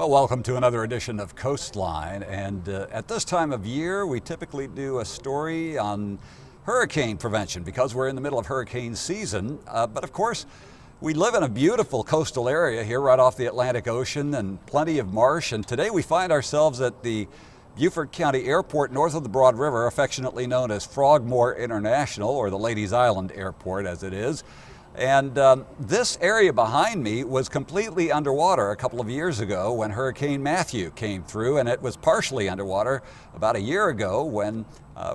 Well, welcome to another edition of Coastline, and at this time of year we typically do a story on hurricane prevention because we're in the middle of hurricane season, but of course we live in a beautiful coastal area here right off the Atlantic Ocean and plenty of marsh, and today we find ourselves at the Beaufort County Airport north of the Broad River, affectionately known as Frogmore International, or the Ladies Island Airport as it is. And this area behind me was completely underwater a couple of years ago when Hurricane Matthew came through, and it was partially underwater about a year ago when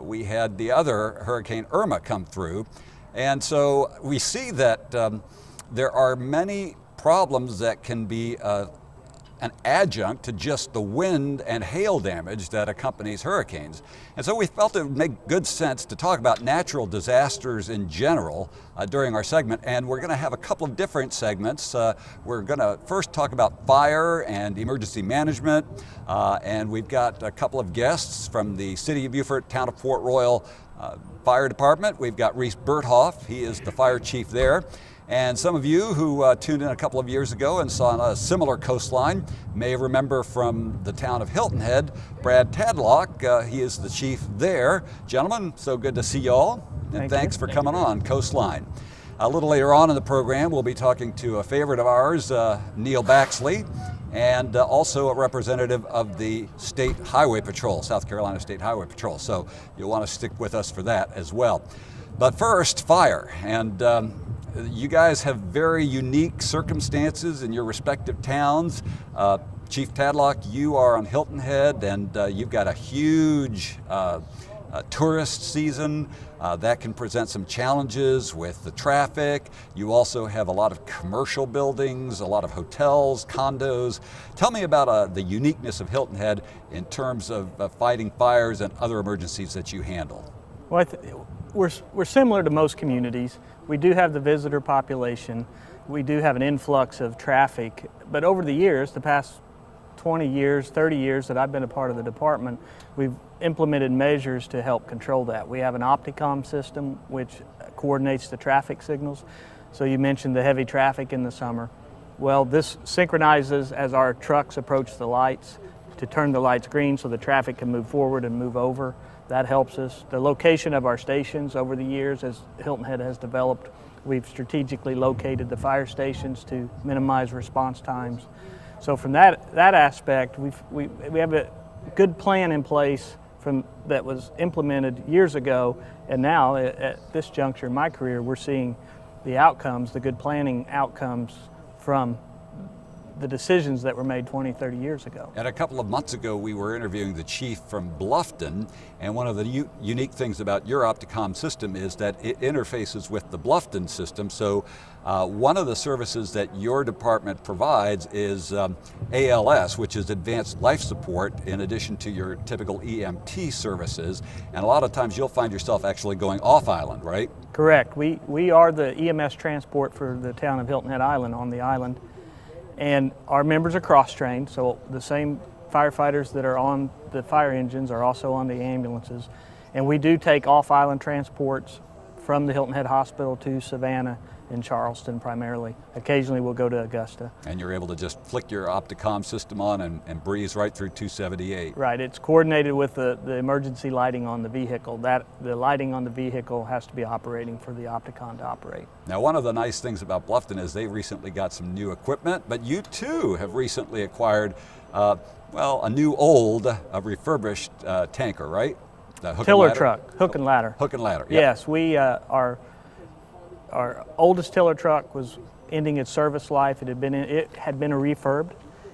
we had the other Hurricane Irma come through. And so we see that there are many problems that can be an adjunct to just the wind and hail damage that accompanies hurricanes. And so we felt it would make good sense to talk about natural disasters in general during our segment, and we're going to have a couple of different segments. We're going to first talk about fire and emergency management, and we've got a couple of guests from the City of Beaufort, Town of Port Royal Fire Department. We've got Reece Bertholf, he is the fire chief there. And some of you who tuned in a couple of years ago and saw a similar coastline may remember from the town of Hilton Head, Brad Tadlock. He is the chief there. Gentlemen, so good to see y'all, and thanks for coming on Coastline. A little later on in the program, we'll be talking to a favorite of ours, Neil Baxley, and also a representative of the State Highway Patrol, South Carolina State Highway Patrol. So you'll want to stick with us for that as well. But first, fire. And you guys have very unique circumstances in your respective towns. Chief Tadlock, you are on Hilton Head, and you've got a huge tourist season that can present some challenges with the traffic. You also have a lot of commercial buildings, a lot of hotels, condos. Tell me about the uniqueness of Hilton Head in terms of fighting fires and other emergencies that you handle. Well, we're similar to most communities. We do have the visitor population. We do have an influx of traffic. But over the years, the past 20 years, 30 years that I've been a part of the department, we've implemented measures to help control that. We have an Opticom system which coordinates the traffic signals. So you mentioned the heavy traffic in the summer. Well, this synchronizes as our trucks approach the lights to turn the lights green so the traffic can move forward and move over. That helps us. The location of our stations over the years, as Hilton Head has developed, we've strategically located the fire stations to minimize response times. So from that aspect, we have a good plan in place that was implemented years ago, and now at this juncture in my career, we're seeing the outcomes, the good planning outcomes from the decisions that were made 20, 30 years ago. And a couple of months ago, we were interviewing the chief from Bluffton, and one of the unique things about your Opticom system is that it interfaces with the Bluffton system. So one of the services that your department provides is ALS, which is Advanced Life Support, in addition to your typical EMT services. And a lot of times you'll find yourself actually going off island, right? Correct. We are the EMS transport for the town of Hilton Head Island on the island. And our members are cross-trained, so the same firefighters that are on the fire engines are also on the ambulances. And we do take off-island transports from the Hilton Head Hospital to Savannah and Charleston primarily. Occasionally we'll go to Augusta. And you're able to just flick your Opticom system on and breeze right through 278. Right, it's coordinated with the emergency lighting on the vehicle. The lighting on the vehicle has to be operating for the Opticom to operate. Now, one of the nice things about Bluffton is they recently got some new equipment, but you too have recently acquired, a new a refurbished tanker, right? Tiller truck, hook and ladder. Hook and ladder, yeah. Yes, our oldest tiller truck was ending its service life. It had been a refurbed,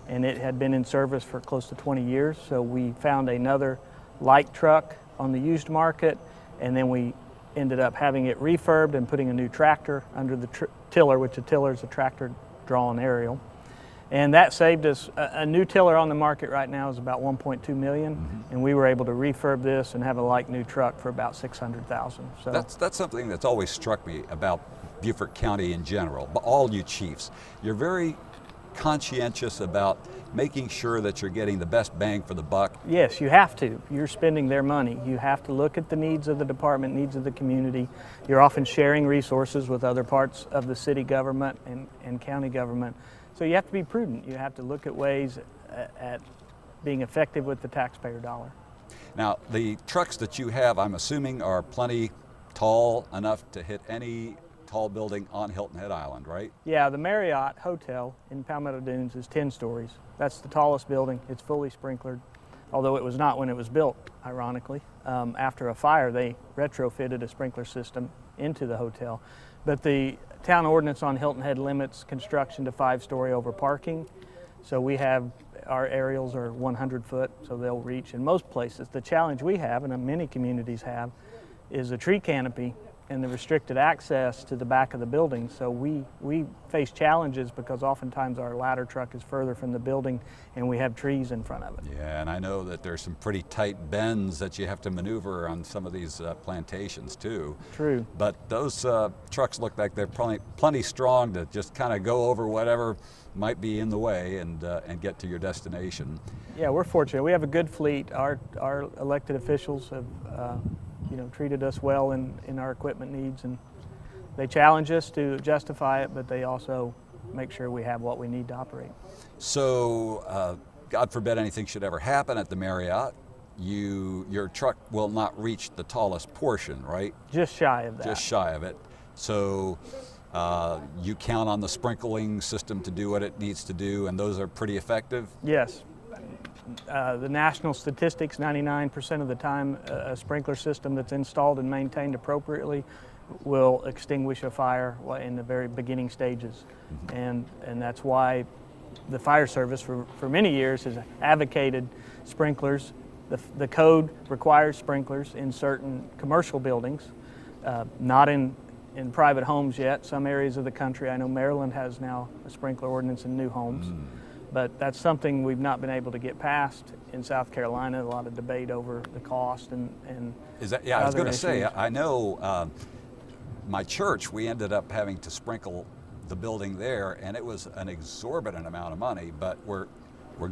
and it had been in service for close to 20 years. So we found another like truck on the used market, and then we ended up having it refurbed and putting a new tractor under the tiller, which a tiller is a tractor drawn aerial. And that saved us. A new tiller on the market right now is about $1.2 million, and we were able to refurb this and have a like new truck for about $600,000. So that's something that's always struck me about Beaufort County in general, but all you chiefs. You're very conscientious about making sure that you're getting the best bang for the buck. Yes, you have to. You're spending their money. You have to look at the needs of the department, needs of the community. You're often sharing resources with other parts of the city government and county government. So you have to be prudent. You have to look at ways at being effective with the taxpayer dollar. Now, the trucks that you have, I'm assuming, are plenty tall enough to hit any tall building on Hilton Head Island, right? Yeah, the Marriott Hotel in Palmetto Dunes is 10 stories. That's the tallest building. It's fully sprinklered, although it was not when it was built, ironically. After a fire, they retrofitted a sprinkler system into the hotel. But the town ordinance on Hilton Head limits construction to 5-story over parking. So we have, our aerials are 100 foot, so they'll reach in most places. The challenge we have, and many communities have, is a tree canopy and the restricted access to the back of the building. So we face challenges because oftentimes our ladder truck is further from the building and we have trees in front of it. Yeah, and I know that there's some pretty tight bends that you have to maneuver on some of these plantations too. True. But those trucks look like they're probably plenty strong to just kind of go over whatever might be in the way and get to your destination. Yeah, we're fortunate. We have a good fleet. Our elected officials have treated us well in our equipment needs, and they challenge us to justify it, but they also make sure we have what we need to operate. So, God forbid anything should ever happen at the Marriott, your truck will not reach the tallest portion, right? Just shy of that. Just shy of it. So you count on the sprinkling system to do what it needs to do, and those are pretty effective? Yes. The national statistics, 99% of the time, a sprinkler system that's installed and maintained appropriately will extinguish a fire in the very beginning stages. And that's why the fire service for many years has advocated sprinklers. The code requires sprinklers in certain commercial buildings, not in private homes yet. Some areas of the country, I know Maryland has now a sprinkler ordinance in new homes. But that's something we've not been able to get past in South Carolina. A lot of debate over the cost and Is that, yeah, I was going to say, issues. I know my church, we ended up having to sprinkle the building there, and it was an exorbitant amount of money, but we're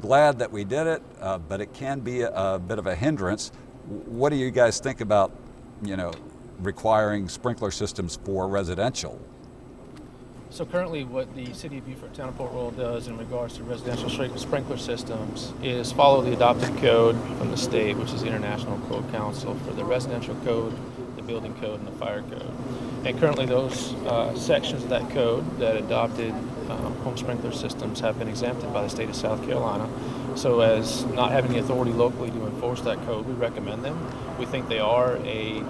glad that we did it, but it can be a bit of a hindrance. What do you guys think about, requiring sprinkler systems for residential? So currently what the City of Beaufort Town of Port Royal does in regards to residential sprinkler systems is follow the adopted code from the state, which is the International Code Council for the residential code, the building code, and the fire code. And currently those sections of that code that adopted home sprinkler systems have been exempted by the state of South Carolina. So as not having the authority locally to enforce that code, we recommend them. We think they are a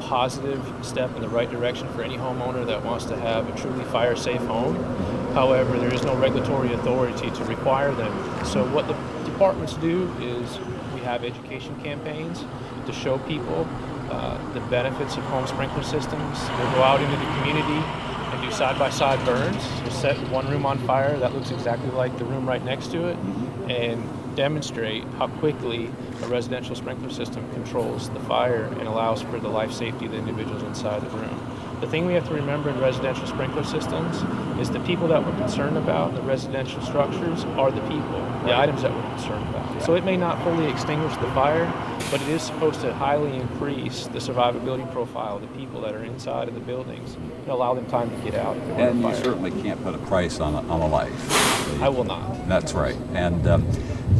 positive step in the right direction for any homeowner that wants to have a truly fire-safe home. However, there is no regulatory authority to require them. So what the departments do is we have education campaigns to show people the benefits of home sprinkler systems. We'll go out into the community and do side-by-side burns. We'll set one room on fire that looks exactly like the room right next to it and demonstrate how quickly a residential sprinkler system controls the fire and allows for the life safety of the individuals inside the room. The thing we have to remember in residential sprinkler systems is the people that we're concerned about, the residential structures, are the people, the items that we're concerned about. So it may not fully extinguish the fire, but it is supposed to highly increase the survivability profile of the people that are inside of the buildings and allow them time to get out. And you certainly can't put a price on a life. I will not. That's right. And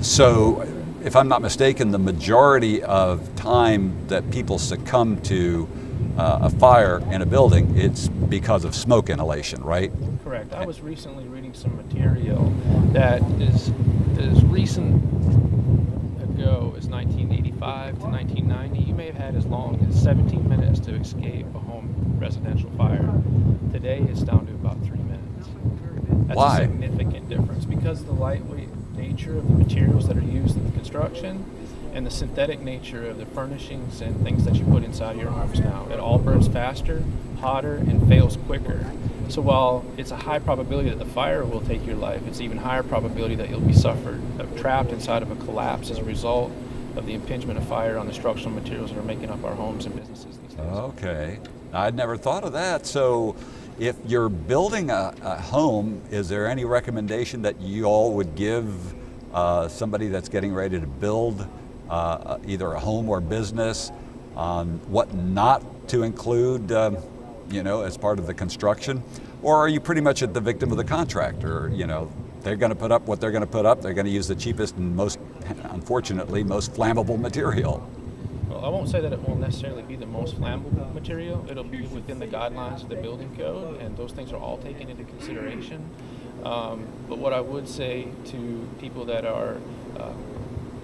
so, if I'm not mistaken, the majority of time that people succumb to a fire in a building, it's because of smoke inhalation, right? Correct. I was recently reading some material that is as recent ago as 1985 to 1990. You may have had as long as 17 minutes to escape a home residential fire. Today it's down to about 3 minutes. That's Why? a significant difference because of the lightweight nature of the materials that are used in the construction and the synthetic nature of the furnishings and things that you put inside your homes now. It all burns faster, hotter, and fails quicker. So while it's a high probability that the fire will take your life, it's even higher probability that you'll be trapped inside of a collapse as a result of the impingement of fire on the structural materials that are making up our homes and businesses these days. Okay. I'd never thought of that. So if you're building a home, is there any recommendation that you all would give somebody that's getting ready to build either a home or business on what not to include, as part of the construction? Or are you pretty much at the victim of the contractor, they're going to put up what they're going to put up. They're going to use the cheapest and unfortunately, most flammable material. Well, I won't say that it will necessarily be the most flammable material. It'll be within the guidelines of the building code, and those things are all taken into consideration. But what I would say to people that are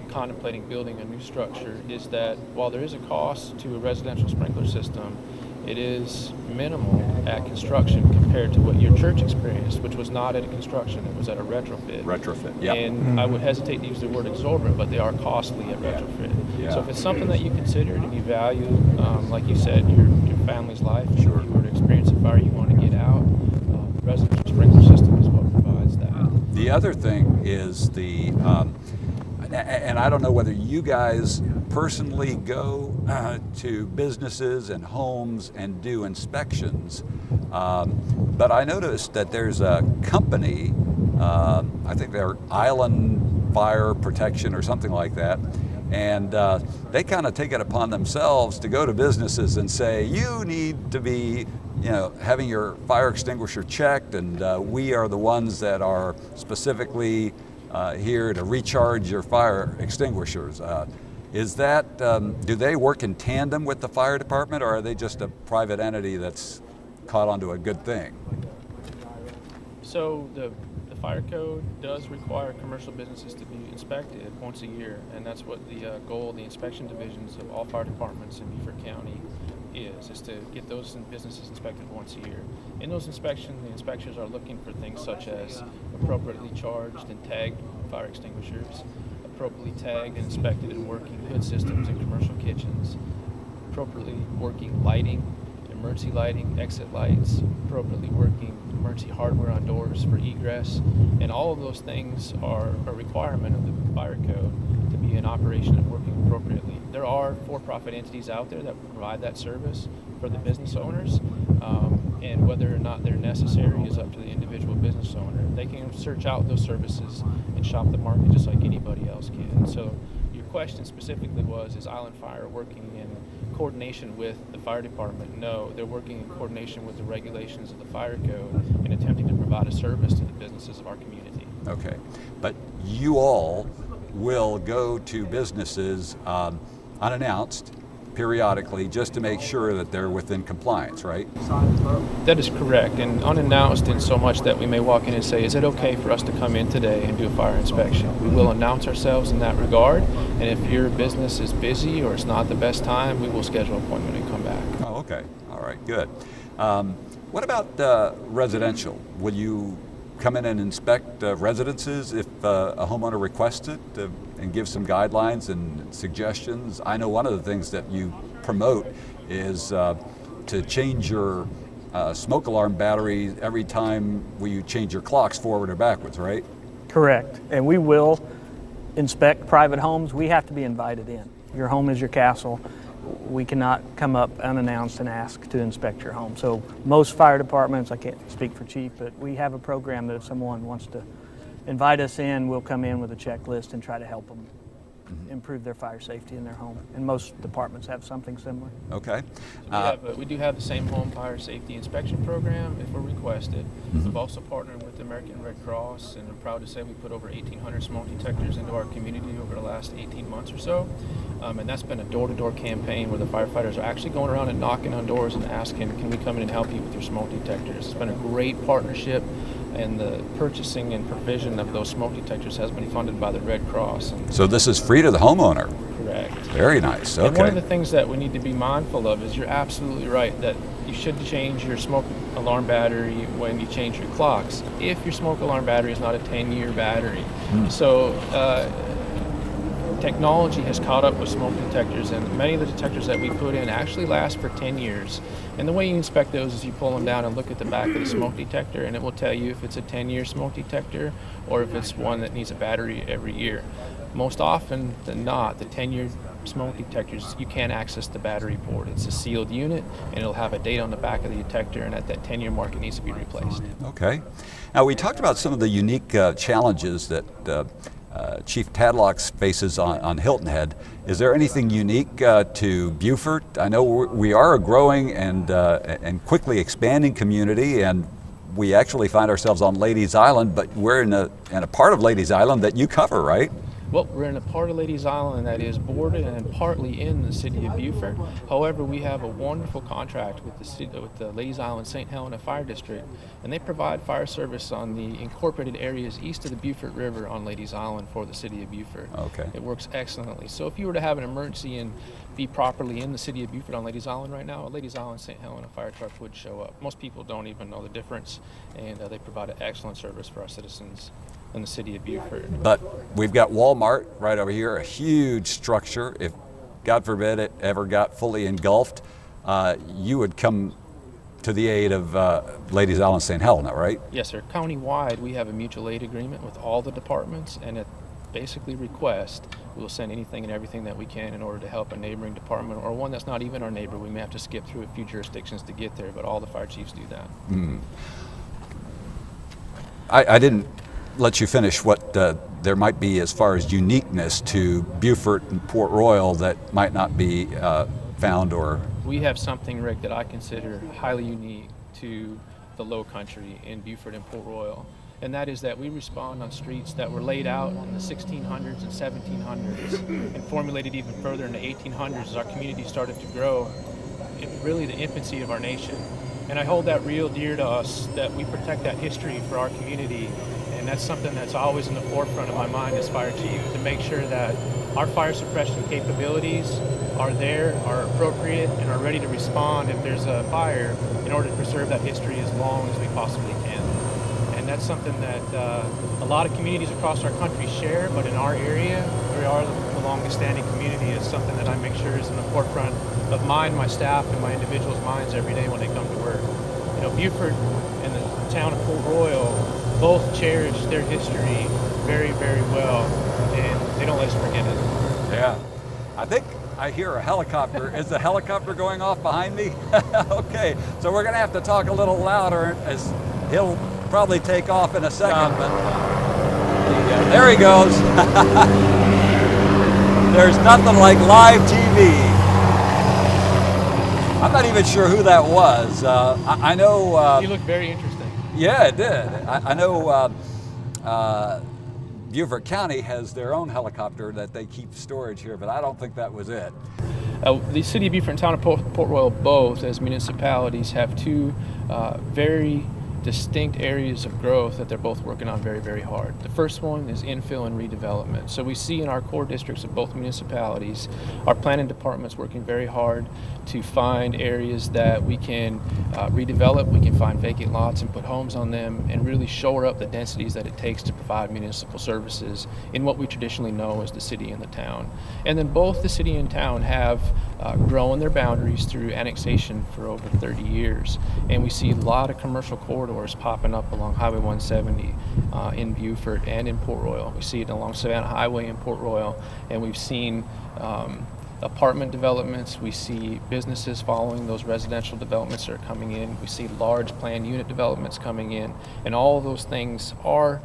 contemplating building a new structure is that while there is a cost to a residential sprinkler system, it is minimal at construction compared to what your church experienced, which was not at a construction, it was at a retrofit. Retrofit, yeah. And I would hesitate to use the word exorbitant, but they are costly at retrofit. Yeah. So if it's something that you considered and you value, like you said, your family's life, sure. If you were to experience a fire, you want to get out, the residential sprinkler system is what provides that. The other thing is and I don't know whether you guys personally go to businesses and homes and do inspections, but I noticed that there's a company, I think they're Island Fire Protection or something like that, and they kind of take it upon themselves to go to businesses and say, you need to be having your fire extinguisher checked, and we are the ones that are specifically here to recharge your fire extinguishers. Is that, do they work in tandem with the fire department, or are they just a private entity that's caught onto a good thing? So the fire code does require commercial businesses to be inspected once a year, and that's what the goal of the inspection divisions of all fire departments in Beaufort County is to get those businesses inspected once a year. In those inspections, the inspectors are looking for things such as appropriately charged and tagged fire extinguishers, appropriately tagged and inspected and working hood systems in commercial kitchens, appropriately working lighting, emergency lighting, exit lights, appropriately working emergency hardware on doors for egress, and all of those things are a requirement of the fire code to be in operation and working appropriately. There are for-profit entities out there that provide that service for the business owners, and whether or not they're necessary is up to the individual business owner. They can search out those services and shop the market just like anybody else can. So your question specifically was, is Island Fire working in coordination with the fire department? No, they're working in coordination with the regulations of the fire code and attempting to provide a service to the businesses of our community. Okay, but you all will go to businesses unannounced periodically just to make sure that they're within compliance, right? That is correct, and unannounced in so much that we may walk in and say, is it okay for us to come in today and do a fire inspection? We will announce ourselves in that regard, and if your business is busy or it's not the best time, we will schedule an appointment and come back. Oh, okay. All right, good. What about residential? Will you come in and inspect residences if a homeowner requests it and give some guidelines and suggestions? I know one of the things that you promote is to change your smoke alarm battery every time you change your clocks forward or backwards, right? Correct. And we will inspect private homes. We have to be invited in. Your home is your castle. We cannot come up unannounced and ask to inspect your home. So most fire departments, I can't speak for chief, but we have a program that if someone wants to invite us in, we'll come in with a checklist and try to help them improve their fire safety in their home. And most departments have something similar. Okay. We do have the same home fire safety inspection program if we're requested. We've also partnered with the American Red Cross, and I'm proud to say we put over 1,800 smoke detectors into our community over the last 18 months or so. And that's been a door-to-door campaign where the firefighters are actually going around and knocking on doors and asking, can we come in and help you with your smoke detectors? It's been a great partnership, and the purchasing and provision of those smoke detectors has been funded by the Red Cross. So this is free to the homeowner? Correct. Very nice, okay. And one of the things that we need to be mindful of is you're absolutely right that you should change your smoke alarm battery when you change your clocks if your smoke alarm battery is not a 10-year battery. So technology has caught up with smoke detectors, and many of the detectors that we put in actually last for 10 years. And the way you inspect those is you pull them down and look at the back of the smoke detector, and it will tell you if it's a 10-year smoke detector or if it's one that needs a battery every year. Most often than not, the 10-year smoke detectors, you can't access the battery port. It's a sealed unit, and it'll have a date on the back of the detector, and at that 10-year mark, it needs to be replaced. Okay. Now, we talked about some of the unique challenges that Chief Tadlock faces on Hilton Head. Is there anything unique to Beaufort? I know we are a growing and quickly expanding community, and we actually find ourselves on Ladies Island, but we're in a part of Ladies Island that you cover, right? Well, we're in a part of Ladies Island that is bordered and partly in the city of Beaufort. However, we have a wonderful contract with the Ladies Island St. Helena Fire District, and they provide fire service on the incorporated areas east of the Beaufort River on Ladies Island for the city of Beaufort. Okay. It works excellently. So if you were to have an emergency and be properly in the city of Beaufort on Ladies Island right now, a Ladies Island St. Helena fire truck would show up. Most people don't even know the difference, and they provide an excellent service for our citizens in the city of Beaufort. But we've got Walmart right over here, a huge structure. If, God forbid, it ever got fully engulfed, you would come to the aid of Ladies Island St. Helena, right? Yes, sir. County-wide, we have a mutual aid agreement with all the departments, and at basically request, we'll send anything and everything that we can in order to help a neighboring department or one that's not even our neighbor. We may have to skip through a few jurisdictions to get there, but all the fire chiefs do that. I didn't let you finish what there might be as far as uniqueness to Beaufort and Port Royal that might not be found or... We have something, Rick, that I consider highly unique to the Low Country in Beaufort and Port Royal, and that is that we respond on streets that were laid out in the 1600s and 1700s and formulated even further in the 1800s as our community started to grow in really the infancy of our nation. And I hold that real dear to us, that we protect that history for our community. And that's something that's always in the forefront of my mind as fire chief, to make sure that our fire suppression capabilities are there, are appropriate, and are ready to respond if there's a fire in order to preserve that history as long as we possibly can. And that's something that a lot of communities across our country share, but in our area, we are the longest standing community. Is something that I make sure is in the forefront of mine, my staff, and my individuals' minds every day when they come to work. You know, Beaufort and the town of Port Royal both cherish their history very, very well, and they don't let us forget it. Yeah. I think I hear a helicopter. Is the helicopter going off behind me? Okay, so we're going to have to talk a little louder as he'll probably take off in a second, but there he goes. There's nothing like live TV. I'm not even sure who that was. I know... You look very interesting. Yeah, it did. I know Beaufort County has their own helicopter that they keep storage here, but I don't think that was it. The city of Beaufort and town of Port Royal, both as municipalities, have two very distinct areas of growth that they're both working on very, very hard. The first one is infill and redevelopment. So we see in our core districts of both municipalities, our planning departments working very hard to find areas that we can redevelop, we can find vacant lots and put homes on them and really shore up the densities that it takes to provide municipal services in what we traditionally know as the city and the town. And then both the city and town have grown their boundaries through annexation for over 30 years. And we see a lot of commercial corridors popping up along Highway 170 in Beaufort and in Port Royal. We see it along Savannah Highway in Port Royal, and we've seen apartment developments. We see businesses following those residential developments that are coming in. We see large planned unit developments coming in, and all of those things are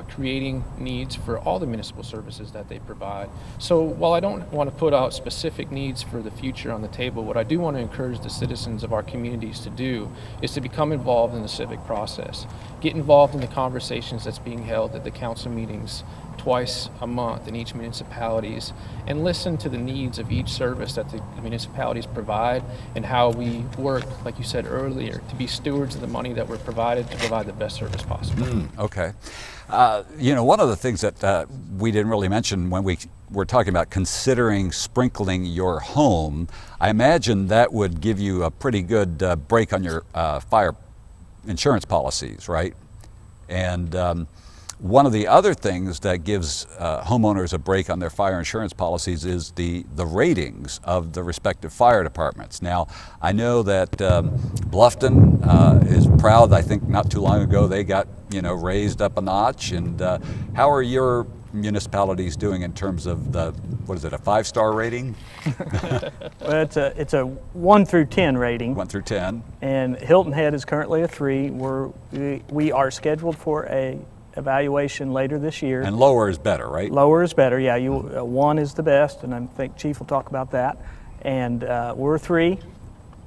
creating needs for all the municipal services that they provide. So while I don't want to put out specific needs for the future on the table, what I do want to encourage the citizens of our communities to do is to become involved in the civic process. Get involved in the conversations that's being held at the council meetings twice a month in each municipalities, and listen to the needs of each service that the municipalities provide and how we work, like you said earlier, to be stewards of the money that we're provided to provide the best service possible. Okay. You know, one of the things that we didn't really mention when we were talking about considering sprinkling your home, I imagine that would give you a pretty good break on your fire insurance policies, right? And one of the other things that gives homeowners a break on their fire insurance policies is the ratings of the respective fire departments. Now, I know that Bluffton is proud. I think not too long ago they got, you know, raised up a notch. And how are your municipalities doing in terms of the, what is it, a 5-star rating? Well, it's a 1 through 10 rating. 1 through 10. And Hilton Head is currently a 3. We are scheduled for a evaluation later this year. And lower is better, right? Lower is better, yeah. 1 is the best, and I think Chief will talk about that. And we're 3.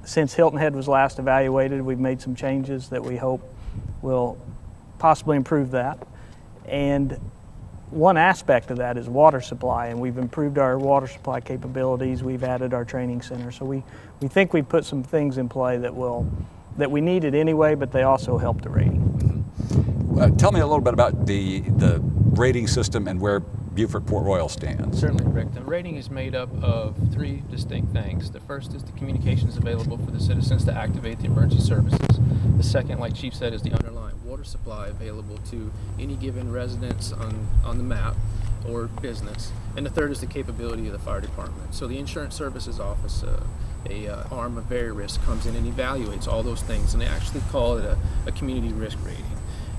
Since Hilton Head was last evaluated, we've made some changes that we hope will possibly improve that. And one aspect of that is water supply, and we've improved our water supply capabilities. We've added our training center. So we think we've put some things in play that we needed anyway, but they also help the rating. Tell me a little bit about the rating system and where Beaufort Port Royal stands. Certainly, Rick. The rating is made up of three distinct things. The first is the communications available for the citizens to activate the emergency services. The second, like Chief said, is the underlying water supply available to any given residence on the map or business. And the third is the capability of the fire department. So the insurance services office, a arm of very risk, comes in and evaluates all those things, and they actually call it a community risk rating.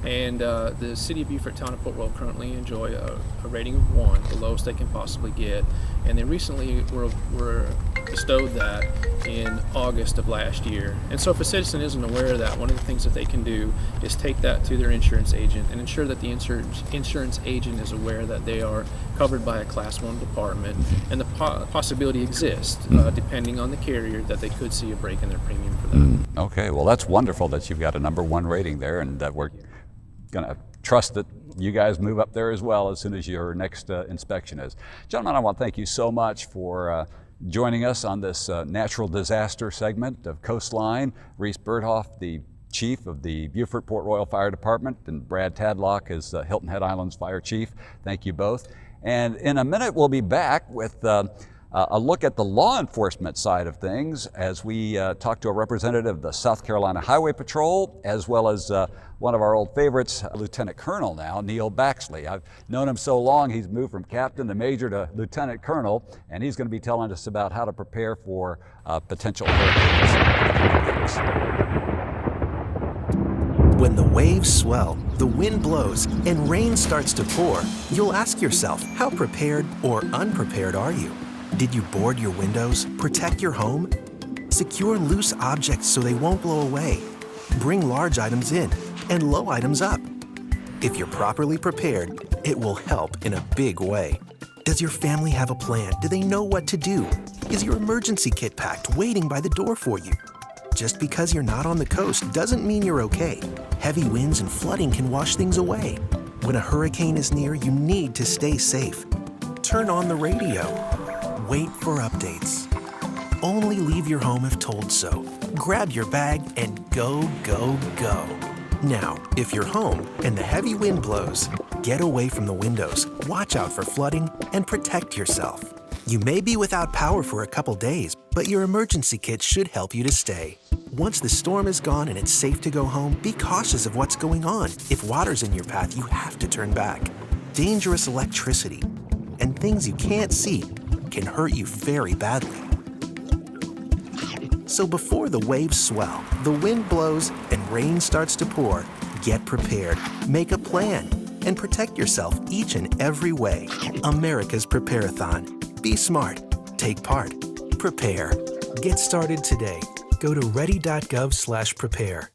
And the City of Beaufort, Town of Port Royal currently enjoy a rating of 1, the lowest they can possibly get. And they recently were bestowed that in August of last year. And so if a citizen isn't aware of that, one of the things that they can do is take that to their insurance agent and ensure that the insurance agent is aware that they are covered by a Class 1 department. And the possibility exists, depending on the carrier, that they could see a break in their premium for that. Okay, well that's wonderful that you've got a number 1 rating there, and that we're going to trust that you guys move up there as well as soon as your next inspection is. Gentlemen, I want to thank you so much for joining us on this natural disaster segment of Coastline. Reece Bertholf, the Chief of the Beaufort Port Royal Fire Department, and Brad Tadlock is Hilton Head Islands Fire Chief. Thank you both. And in a minute we'll be back with a look at the law enforcement side of things as we talk to a representative of the South Carolina Highway Patrol, as well as one of our old favorites, Lieutenant Colonel now, Neil Baxley. I've known him so long, he's moved from captain to major to lieutenant colonel, and he's going to be telling us about how to prepare for potential hurricanes. When the waves swell, the wind blows, and rain starts to pour, you'll ask yourself, how prepared or unprepared are you? Did you board your windows, protect your home? Secure loose objects so they won't blow away. Bring large items in and low items up. If you're properly prepared, it will help in a big way. Does your family have a plan? Do they know what to do? Is your emergency kit packed, waiting by the door for you? Just because you're not on the coast doesn't mean you're okay. Heavy winds and flooding can wash things away. When a hurricane is near, you need to stay safe. Turn on the radio. Wait for updates. Only leave your home if told so. Grab your bag and go, go, go. Now, if you're home and the heavy wind blows, get away from the windows, watch out for flooding, and protect yourself. You may be without power for a couple days, but your emergency kit should help you to stay. Once the storm is gone and it's safe to go home, be cautious of what's going on. If water's in your path, you have to turn back. Dangerous electricity and things you can't see can hurt you very badly. So before the waves swell, the wind blows, and rain starts to pour, get prepared, make a plan, and protect yourself each and every way. America's Prepare-a-thon. Be smart. Take part. Prepare. Get started today. Go to ready.gov/prepare.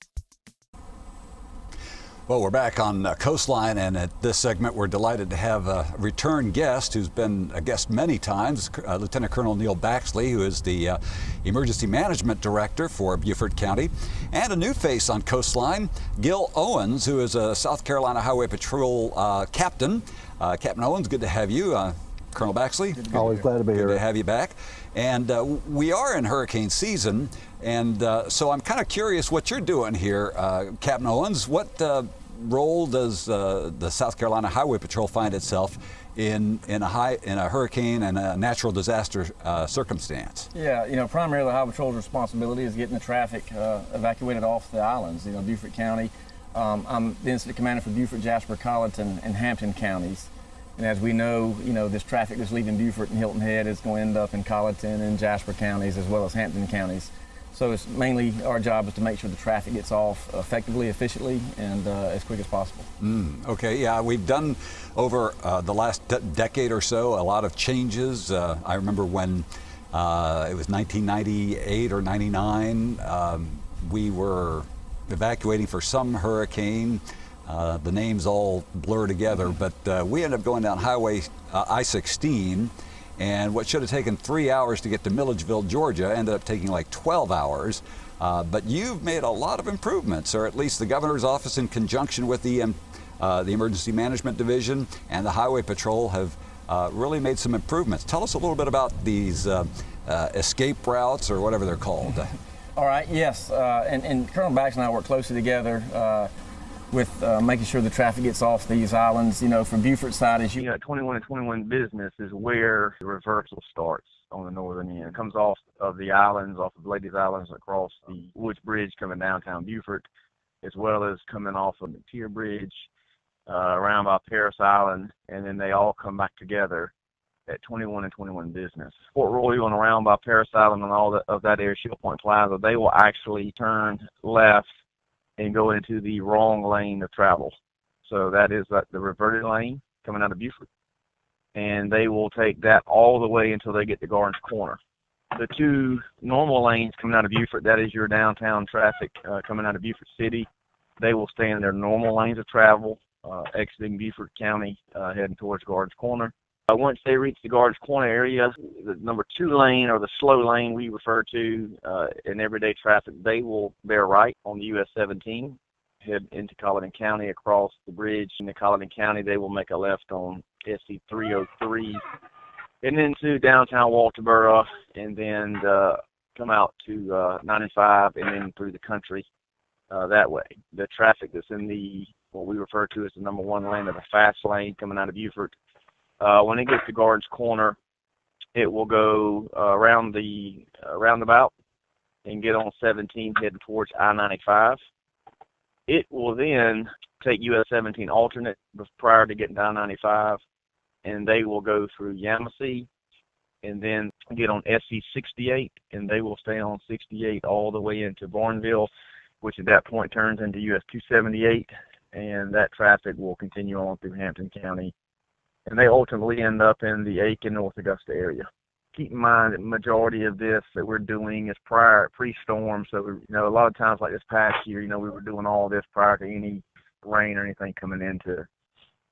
Well, we're back on Coastline, and at this segment we're delighted to have a return guest who's been a guest many times, Lieutenant Colonel Neil Baxley, who is the Emergency Management Director for Beaufort County, and a new face on Coastline, Gil Owens, who is a South Carolina Highway Patrol Captain. Captain Owens, good to have you. Colonel Baxley? Always glad to be here. Good to have you back. And we are in hurricane season, and so I'm kind of curious what you're doing here, Captain Owens. What role does the South Carolina Highway Patrol find itself in a hurricane and a natural disaster circumstance? Yeah, primarily the Highway Patrol's responsibility is getting the traffic evacuated off the islands. Beaufort County. I'm the incident commander for Beaufort, Jasper, Colleton, and Hampton counties. And as we know, this traffic that's leaving Beaufort and Hilton Head is going to end up in Colleton and Jasper counties as well as Hampton counties. So it's mainly our job is to make sure the traffic gets off effectively, efficiently, and as quick as possible. Okay, yeah, we've done over the last decade or so a lot of changes. I remember when it was 1998 or 99, we were evacuating for some hurricane. The names all blur together, but we ended up going down Highway I-16, and what should have taken 3 hours to get to Milledgeville, Georgia, ended up taking like 12 hours. But you've made a lot of improvements, or at least the governor's office in conjunction with the Emergency Management Division and the Highway Patrol have really made some improvements. Tell us a little bit about these escape routes, or whatever they're called. All right, yes, and Colonel Baxley and I work closely together with making sure the traffic gets off these islands. You know, from Beaufort side, as you know, 21 and 21 business is where the reversal starts on the northern end. It comes off of the islands, off of Ladies Islands, across the Woods Bridge coming downtown Beaufort, as well as coming off of the Tier Bridge, around by Paris Island, and then they all come back together at 21 and 21 business. Port Royal and around by Paris Island and all of that area, Shield Point Plaza, they will actually turn left and go into the wrong lane of travel. So that is the reverted lane coming out of Beaufort. And they will take that all the way until they get to Gardens Corner. The two normal lanes coming out of Beaufort, that is your downtown traffic coming out of Beaufort City, they will stay in their normal lanes of travel, exiting Beaufort County, heading towards Gardens Corner. Once they reach the Gardens Corner area, the number 2 lane, or the slow lane we refer to in everyday traffic, they will bear right on the US 17, head into Colleton County, across the bridge into Colleton County. They will make a left on SC 303 and into downtown Walterboro, and then come out to 95 and then through the country that way. The traffic that's in the what we refer to as the number 1 lane, or the fast lane coming out of Beaufort, when it gets to Gardens Corner, it will go around the roundabout and get on 17 heading towards I-95. It will then take US 17 alternate prior to getting to I-95, and they will go through Yamasee and then get on SC 68, and they will stay on 68 all the way into Barnville, which at that point turns into US 278, and that traffic will continue on through Hampton County, and they ultimately end up in the Aiken, North Augusta area. Keep in mind that the majority of this that we're doing is pre-storm, so a lot of times like this past year, we were doing all this prior to any rain or anything coming into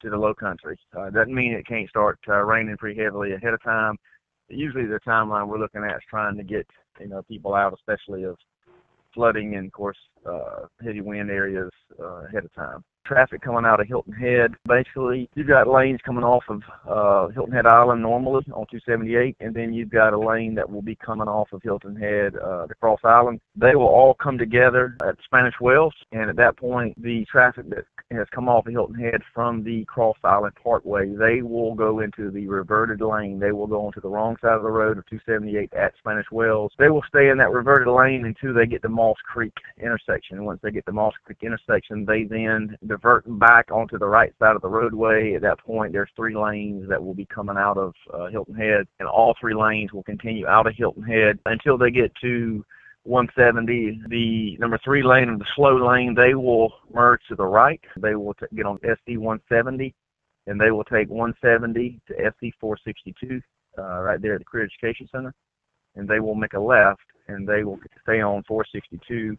the low country. Doesn't mean it can't start raining pretty heavily ahead of time. Usually the timeline we're looking at is trying to get people out, especially of flooding and, of course, heavy wind areas ahead of time. Traffic coming out of Hilton Head, basically, you've got lanes coming off of Hilton Head Island normally on 278, and then you've got a lane that will be coming off of Hilton Head to Cross Island. They will all come together at Spanish Wells, and at that point, the traffic that has come off of Hilton Head from the Cross Island Parkway, they will go into the reverted lane. They will go onto the wrong side of the road of 278 at Spanish Wells. They will stay in that reverted lane until they get to Moss Creek intersection. And once they get to Moss Creek intersection, they then divert back onto the right side of the roadway. At that point, there's 3 lanes that will be coming out of Hilton Head, and all 3 lanes will continue out of Hilton Head until they get to 170. The number 3 lane and the slow lane, they will merge to the right. They will get on SC 170, and they will take 170 to SC 462 right there at the Career Education Center, and they will make a left, and they will stay on 462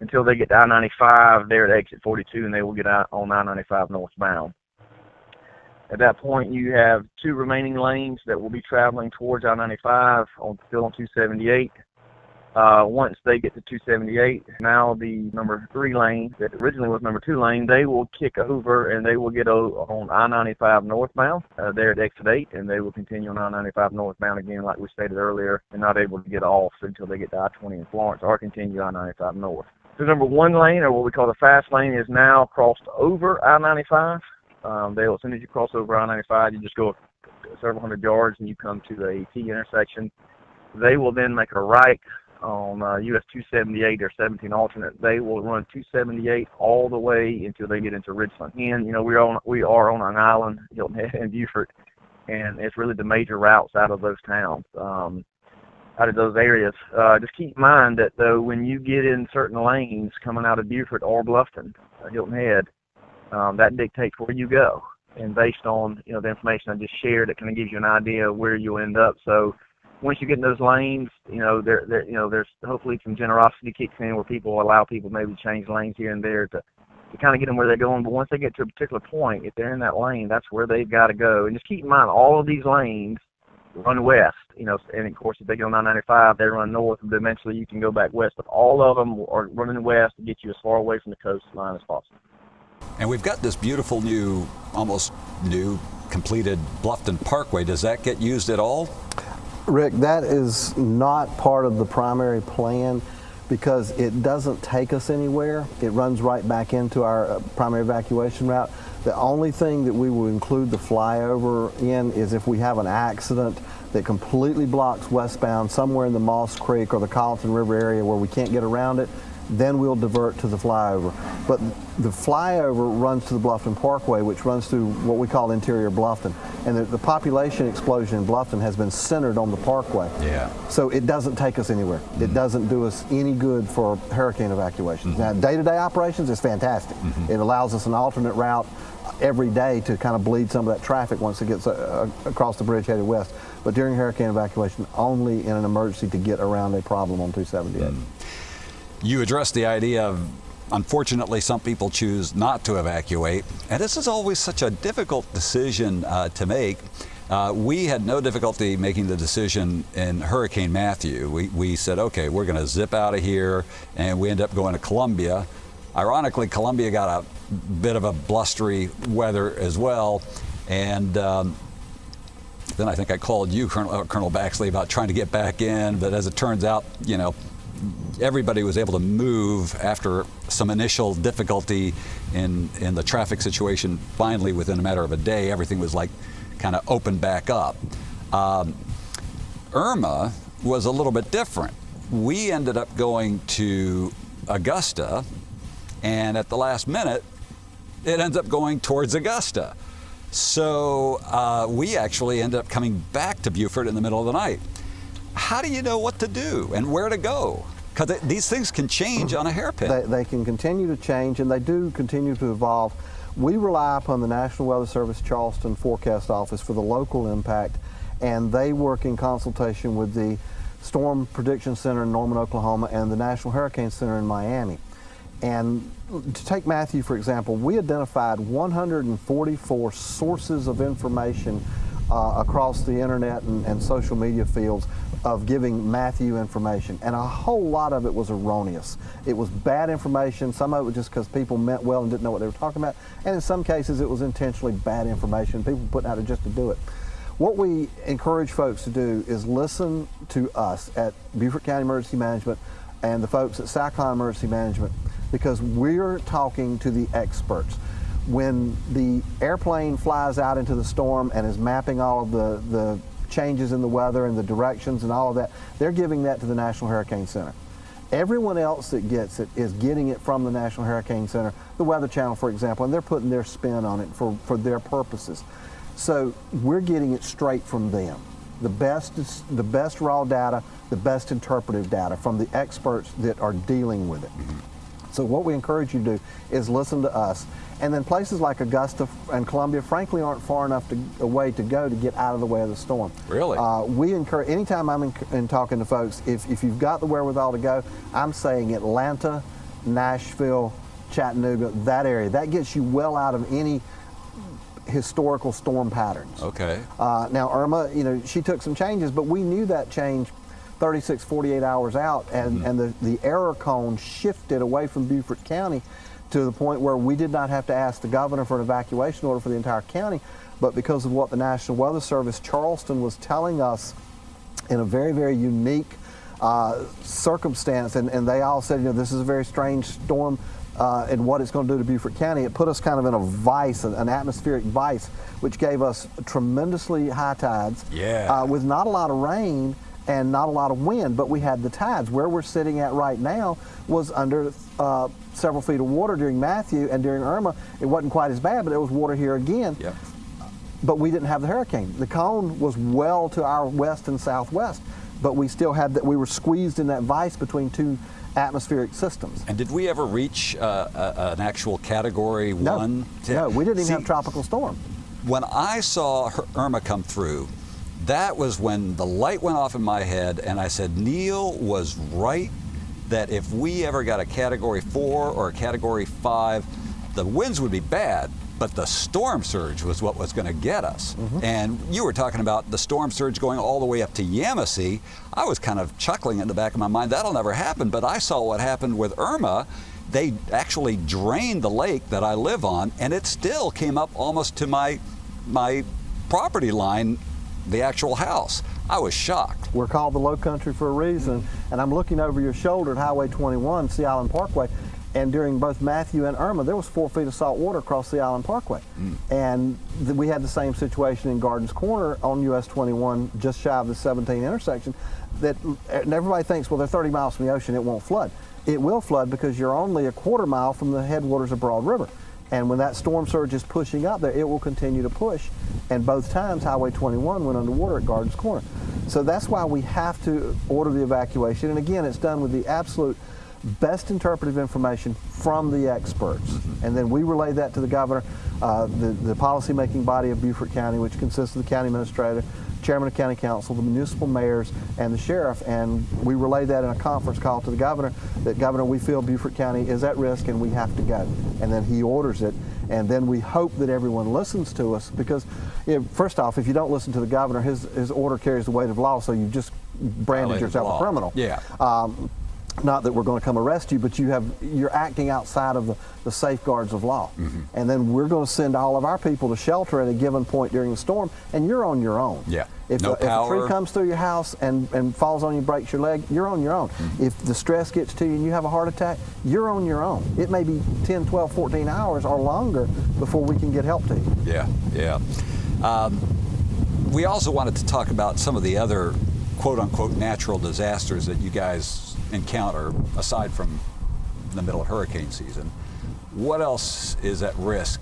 until they get to I-95 there at exit 42, and they will get out on I-95 northbound. At that point, you have 2 remaining lanes that will be traveling towards I-95 still on 278. Once they get to 278, now the number 3 lane that originally was number 2 lane, they will kick over and they will get on I-95 northbound there at exit 8, and they will continue on I-95 northbound again, like we stated earlier, and not able to get off until they get to I-20 in Florence or continue I-95 north. The number 1 lane, or what we call the fast lane, is now crossed over I-95. As soon as you cross over I-95, you just go several hundred yards and you come to a T intersection. They will then make a right on US 278 or 17 alternate. They will run 278 all the way until they get into Ridgeland. And we are on an island, Hilton Head and Beaufort, and it's really the major routes out of those towns, out of those areas. Just keep in mind that though, when you get in certain lanes coming out of Beaufort or Bluffton, Hilton Head, that dictates where you go. And based on the information I just shared, it kind of gives you an idea of where you'll end up. So once you get in those lanes, there's hopefully some generosity kicks in where people allow people maybe to change lanes here and there to kind of get them where they're going. But once they get to a particular point, if they're in that lane, that's where they've got to go. And just keep in mind, all of these lanes run west. And of course, if they go 995, they run north, and eventually you can go back west. But all of them are running west to get you as far away from the coastline as possible. And we've got this beautiful almost new, completed Bluffton Parkway. Does that get used at all? Rick, that is not part of the primary plan because it doesn't take us anywhere. It runs right back into our primary evacuation route. The only thing that we will include the flyover in is if we have an accident that completely blocks westbound somewhere in the Moss Creek or the Colleton River area where we can't get around it, then we'll divert to the flyover. But the flyover runs to the Bluffton Parkway, which runs through what we call interior Bluffton. And the population explosion in Bluffton has been centered on the parkway. Yeah. So it doesn't take us anywhere. It doesn't do us any good for hurricane evacuations. Now, day-to-day operations is fantastic. It allows us an alternate route every day to kind of bleed some of that traffic once it gets across the bridge headed west. But during hurricane evacuation, only in an emergency to get around a problem on 278. You addressed the idea of, unfortunately, some people choose not to evacuate, and this is always such a difficult decision to make. We had no difficulty making the decision in Hurricane Matthew. We said, okay, we're going to zip out of here, and we end up going to Columbia. Ironically, Columbia got a bit of a blustery weather as well, and then I think I called you, Colonel Baxley, about trying to get back in, but as it turns out, everybody was able to move after some initial difficulty in the traffic situation. Finally, within a matter of a day, everything was like kind of opened back up. Irma was a little bit different. We ended up going to Augusta, and at the last minute, it ends up going towards Augusta. So we actually ended up coming back to Beaufort in the middle of the night. How do you know what to do and where to go? Because these things can change on a hairpin. They can continue to change, and they do continue to evolve. We rely upon the National Weather Service Charleston Forecast Office for the local impact, and they work in consultation with the Storm Prediction Center in Norman, Oklahoma, and the National Hurricane Center in Miami. And to take Matthew, for example, we identified 144 sources of information across the internet and social media fields of giving Matthew information, and a whole lot of it was erroneous. It was bad information. Some of it was just because people meant well and didn't know what they were talking about, and in some cases it was intentionally bad information, people putting out it just to do it. What we encourage folks to do is listen to us at Beaufort County Emergency Management and the folks at Southcon Emergency Management, because we're talking to the experts. When the airplane flies out into the storm and is mapping all of the changes in the weather and the directions and all of that, they're giving that to the National Hurricane Center. Everyone else that gets it is getting it from the National Hurricane Center, the Weather Channel, for example, and they're putting their spin on it for their purposes. So we're getting it straight from them. The best raw data, the best interpretive data from the experts that are dealing with it. So what we encourage you to do is listen to us. And then places like Augusta and Columbia, frankly, aren't far enough away to go to get out of the way of the storm. Really? We encourage, anytime I'm in talking to folks, if you've got the wherewithal to go, I'm saying Atlanta, Nashville, Chattanooga, that area. That gets you well out of any historical storm patterns. Okay. Now, Irma, she took some changes, but we knew that change 36, 48 hours out, and the error cone shifted away from Beaufort County to the point where we did not have to ask the governor for an evacuation order for the entire county, but because of what the National Weather Service Charleston was telling us in a very, very unique circumstance, and they all said, this is a very strange storm and what it's going to do to Beaufort County. It put us kind of in a vice, an atmospheric vice, which gave us tremendously high tides with not a lot of rain and not a lot of wind, but we had the tides. Where we're sitting at right now was under several feet of water during Matthew, and during Irma, it wasn't quite as bad, but there was water here again. Yep. But we didn't have the hurricane. The cone was well to our west and southwest, but we still had that. We were squeezed in that vice between two atmospheric systems. And did we ever reach an actual Category 1? No, we didn't even have tropical storm. When I saw Irma come through, that was when the light went off in my head, and I said, Neil was right, that if we ever got a Category 4 or a Category 5, the winds would be bad, but the storm surge was what was going to get us. And you were talking about the storm surge going all the way up to Yamasee. I was kind of chuckling in the back of my mind, that'll never happen, but I saw what happened with Irma. They actually drained the lake that I live on, and it still came up almost to my property line, the actual house. I was shocked. We're called the Low Country for a reason, and I'm looking over your shoulder at Highway 21, Sea Island Parkway, and during both Matthew and Irma, there was 4 feet of salt water across Sea Island Parkway. And we had the same situation in Gardens Corner on US 21, just shy of the 17 intersection, and everybody thinks, well, they're 30 miles from the ocean, it won't flood. It will flood because you're only a quarter mile from the headwaters of Broad River. And when that storm surge is pushing up there, it will continue to push. And both times, Highway 21 went underwater at Gardens Corner. So that's why we have to order the evacuation. And again, it's done with the absolute best interpretive information from the experts. And then we relay that to the governor, the policy-making body of Beaufort County, which consists of the county administrator, chairman of county council, the municipal mayors, and the sheriff, and we relay that in a conference call to the governor, that Governor, we feel Beaufort County is at risk and we have to go. And then he orders it, and then we hope that everyone listens to us, because first off, if you don't listen to the governor, his order carries the weight of law, so you just branded yourself a criminal. Yeah. Not that we're going to come arrest you, but you're acting outside of the safeguards of law. And then we're going to send all of our people to shelter at a given point during the storm, and you're on your own. Yeah. If a tree comes through your house and falls on you, breaks your leg, you're on your own. If the stress gets to you and you have a heart attack, you're on your own. It may be 10, 12, 14 hours or longer before we can get help to you. Yeah. We also wanted to talk about some of the other quote-unquote natural disasters that you guys encounter aside from the middle of hurricane season. What else is at risk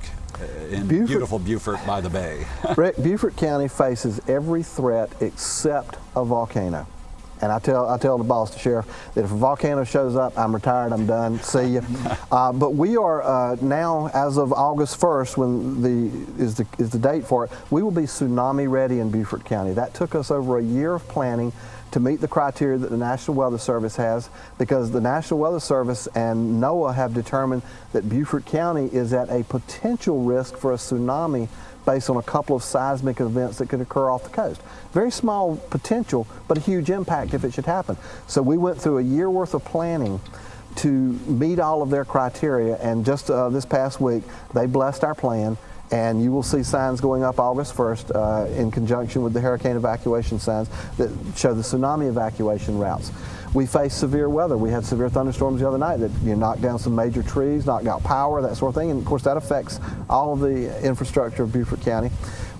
in beautiful Beaufort by the Bay? Rick, Beaufort County faces every threat except a volcano. And I tell the boss, the sheriff, that if a volcano shows up, I'm retired, I'm done, see you. But we are now, as of August 1st, when is the date for it, we will be tsunami ready in Beaufort County. That took us over a year of planning to meet the criteria that the National Weather Service has, because the National Weather Service and NOAA have determined that Beaufort County is at a potential risk for a tsunami based on a couple of seismic events that could occur off the coast. Very small potential, but a huge impact if it should happen. So we went through a year worth of planning to meet all of their criteria, and just this past week, they blessed our plan, and you will see signs going up August 1st in conjunction with the hurricane evacuation signs that show the tsunami evacuation routes. We face severe weather. We had severe thunderstorms the other night that knocked down some major trees, knocked out power, that sort of thing, and of course that affects all of the infrastructure of Beaufort County.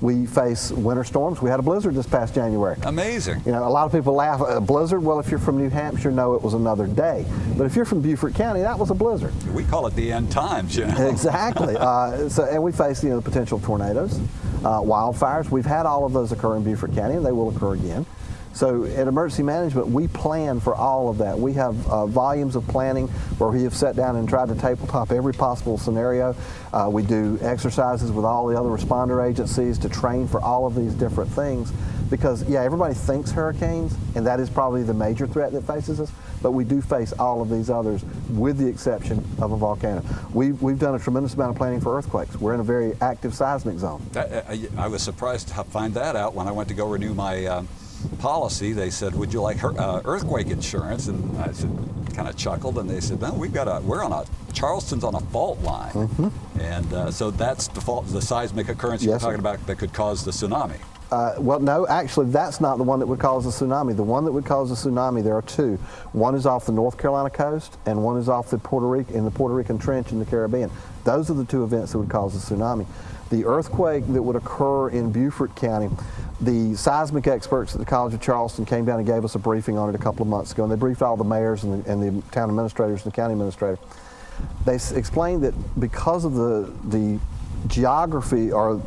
We face winter storms. We had a blizzard this past January. Amazing. A lot of people laugh at a blizzard. Well, if you're from New Hampshire, no, it was another day. But if you're from Beaufort County, that was a blizzard. We call it the end times, Exactly. And we face the potential tornadoes, wildfires. We've had all of those occur in Beaufort County, and they will occur again. So at emergency management, we plan for all of that. We have volumes of planning where we have sat down and tried to tabletop every possible scenario. We do exercises with all the other responder agencies to train for all of these different things, because everybody thinks hurricanes, and that is probably the major threat that faces us, but we do face all of these others with the exception of a volcano. We've done a tremendous amount of planning for earthquakes. We're in a very active seismic zone. I was surprised to find that out when I went to go renew my policy. They said, would you like earthquake insurance? And I said, kind of chuckled, and they said, no, Charleston's on a fault line. And so that's the seismic occurrence you're talking about that could cause the tsunami. Well, no, actually, that's not the one that would cause the tsunami. The one that would cause the tsunami, there are two. One is off the North Carolina coast, and one is off the Puerto Rican Trench in the Caribbean. Those are the two events that would cause the tsunami. The earthquake that would occur in Beaufort County, the seismic experts at the College of Charleston came down and gave us a briefing on it a couple of months ago, and they briefed all the mayors and the town administrators and the county administrator. They explained that because of the geography or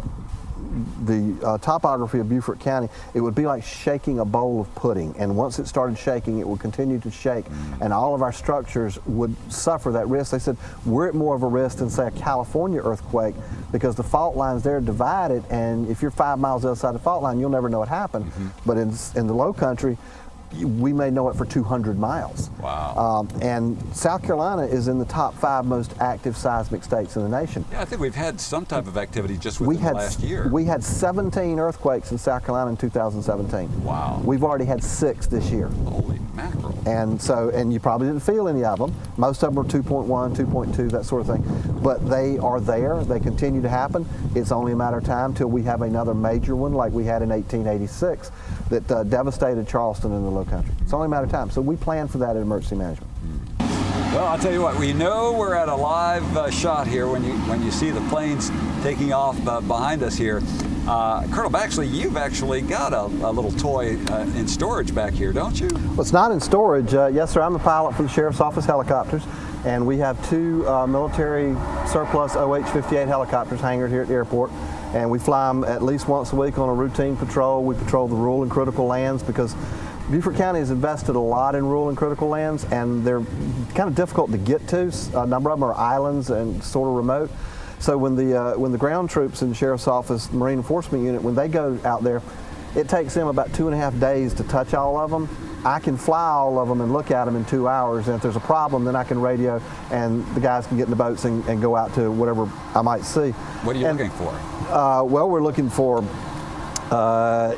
the topography of Beaufort County, it would be like shaking a bowl of pudding, and once it started shaking, it would continue to shake, and all of our structures would suffer that risk. They said we're at more of a risk than, say, a California earthquake, because the fault lines there are divided, and if you're 5 miles outside the fault line, you'll never know what happened. But in the low country, we may know it for 200 miles. Wow. And South Carolina is in the top 5 most active seismic states in the nation. Yeah, I think we've had some type of activity just within the last year. We had 17 earthquakes in South Carolina in 2017. Wow. We've already had 6 this year. Holy mackerel. And you probably didn't feel any of them. Most of them are 2.1, 2.2, that sort of thing. But they are there. They continue to happen. It's only a matter of time till we have another major one like we had in 1886 that devastated Charleston and the Low Country. It's only a matter of time. So we plan for that in emergency management. Well, I'll tell you what, we know we're at a live shot here when you see the planes taking off behind us here. Colonel Baxley, you've actually got a little toy in storage back here, don't you? Well, it's not in storage. Yes, sir. I'm the pilot for the Sheriff's Office helicopters, and we have 2 military surplus OH-58 helicopters hangared here at the airport, and we fly them at least once a week on a routine patrol. We patrol the rural and critical lands because Beaufort County has invested a lot in rural and critical lands, and they're kind of difficult to get to. A number of them are islands and sort of remote. So when the ground troops in the Sheriff's Office Marine Enforcement Unit, when they go out there, it takes them about 2.5 days to touch all of them. I can fly all of them and look at them in 2 hours, and if there's a problem, then I can radio, and the guys can get in the boats and go out to whatever I might see. What are you looking for? Well, we're looking for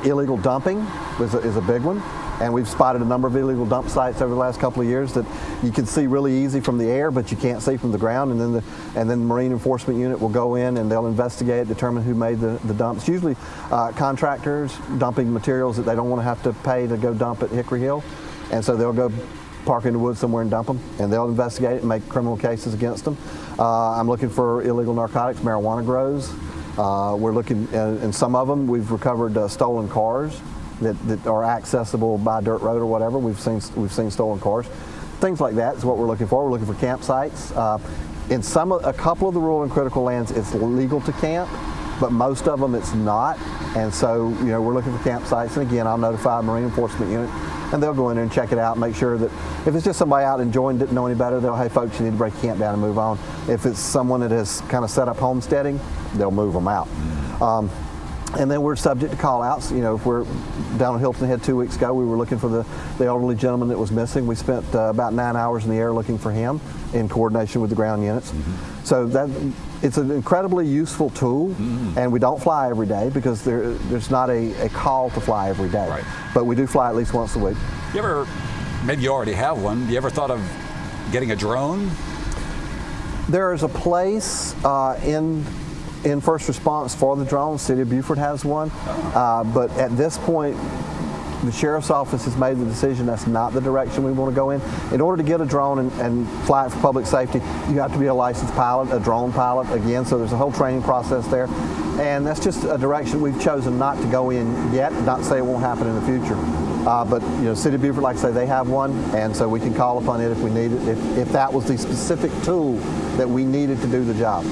illegal dumping is a big one. And we've spotted a number of illegal dump sites over the last couple of years that you can see really easy from the air, but you can't see from the ground. And then the Marine Enforcement Unit will go in and they'll investigate, determine who made the dumps. Usually contractors dumping materials that they don't want to have to pay to go dump at Hickory Hill. And so they'll go park in the woods somewhere and dump them, and they'll investigate it and make criminal cases against them. I'm looking for illegal narcotics, marijuana grows. We're looking, in some of them, we've recovered stolen cars that are accessible by dirt road or whatever. We've seen stolen cars. Things like that is what we're looking for. We're looking for campsites. In a couple of the rural and critical lands, it's legal to camp, but most of them it's not. And so, we're looking for campsites. And again, I'll notify a Marine Enforcement Unit, and they'll go in there and check it out, make sure that if it's just somebody out enjoying, didn't know any better, they'll, hey folks, you need to break camp down and move on. If it's someone that has kind of set up homesteading, they'll move them out. And then we're subject to call-outs. If we're down in Hilton Head 2 weeks ago, we were looking for the elderly gentleman that was missing. We spent about 9 hours in the air looking for him in coordination with the ground units. Mm-hmm. So it's an incredibly useful tool, and we don't fly every day because there's not a call to fly every day. Right. But we do fly at least once a week. Maybe you already have one, you ever thought of getting a drone? There is a place in first response for the drone. City of Beaufort has one, but at this point the Sheriff's Office has made the decision that's not the direction we want to go in. In order to get a drone and fly it for public safety, you have to be a licensed pilot, a drone pilot again, so there's a whole training process there, and that's just a direction we've chosen not to go in yet, not to say it won't happen in the future. But City of Beaufort, like I say, they have one, and so we can call upon it if we need it, if that was the specific tool that we needed to do the job.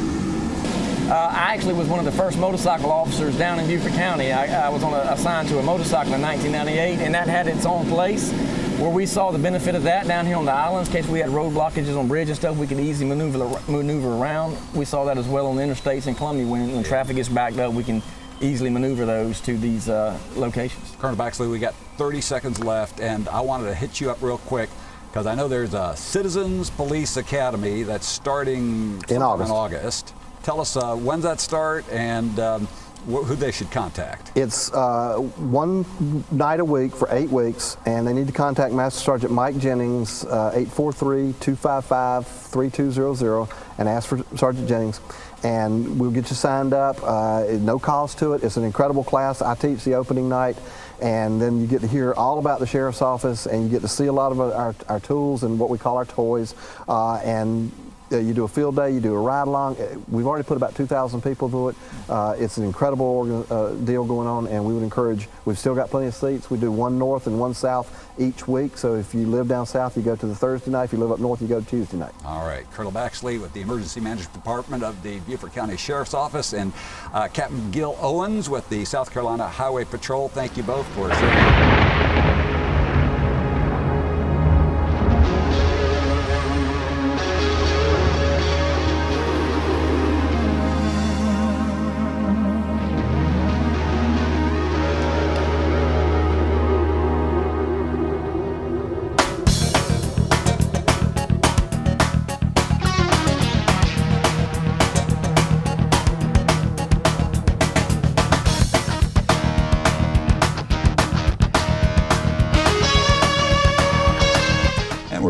I actually was one of the first motorcycle officers down in Beaufort County. I was assigned to a motorcycle in 1998, and that had its own place where we saw the benefit of that down here on the islands. In case we had road blockages on bridge and stuff, we could easily maneuver around. We saw that as well on the interstates in Columbia. When traffic gets backed up, we can easily maneuver those to these locations. Colonel Baxley, we got 30 seconds left, and I wanted to hit you up real quick because I know there's a Citizens Police Academy that's starting in August. Tell us when's that start and who they should contact. It's one night a week for 8 weeks, and they need to contact Master Sergeant Mike Jennings, 843-255-3200, and ask for Sergeant Jennings. And we'll get you signed up. No cost to it. It's an incredible class. I teach the opening night, and then you get to hear all about the Sheriff's Office, and you get to see a lot of our tools and what we call our toys. And you do a field day, you do a ride along. We've already put about 2,000 people through it. It's an incredible deal going on, and we would encourage, we've still got plenty of seats. We do one north and one south each week. So if you live down south, you go to the Thursday night. If you live up north, you go to Tuesday night. All right. Colonel Baxley with the Emergency Management Department of the Beaufort County Sheriff's Office, and Captain Gil Owens with the South Carolina Highway Patrol. Thank you both for sharing.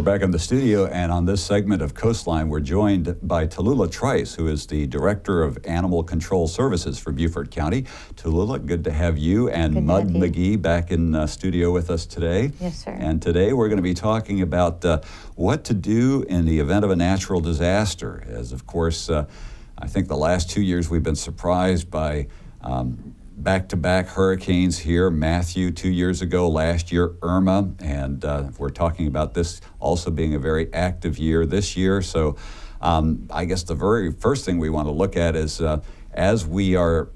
back in the studio, and on this segment of Coastline, we're joined by Tallulah Trice, who is the Director of Animal Control Services for Beaufort County. Tallulah, good to have you, and Mud McGee back in studio with us today. Yes, sir. And today we're going to be talking about what to do in the event of a natural disaster, as of course, I think the last 2 years we've been surprised by back-to-back hurricanes here. Matthew 2 years ago, last year Irma, and we're talking about this also being a very active year this year. So I guess the very first thing we want to look at is as we are